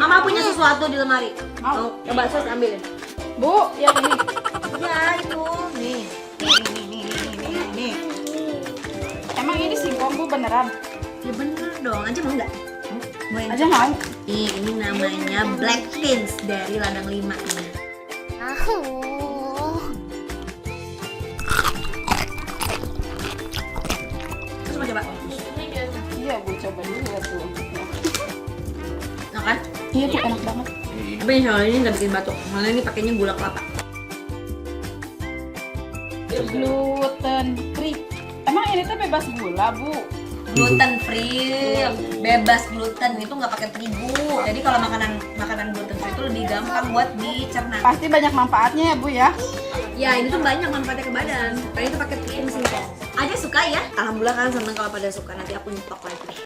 Mama punya sesuatu di lemari. Mau. Coba sus ambilin. Bu, yang ini. Ya itu. Nih. Nih. Emang ini singkong Bu beneran? Ya bener dong. Aja mau nggak? Mau yang Aja mau. Nih, ini namanya Black Pins dari ladang 5 ini. Terus mau coba? Iya Bu, coba dulu ya tuh. Nah kan? Iya tuh enak banget. Tapi insya Allah ini nggak bikin batuk. Soalnya ini pakainya gula kelapa. Gluten free. Emang ini tuh bebas gula Bu? Gluten free, bebas gluten itu nggak pakai terigu. Jadi kalau makanan gluten free itu lebih gampang buat dicerna. Pasti banyak manfaatnya ya Bu ya? Ya ini tuh banyak manfaatnya ke badan. Karena itu pakai tepung singkong. Aja suka ya? Alhamdulillah kan seneng kalau pada suka. Nanti aku nyetok lagi.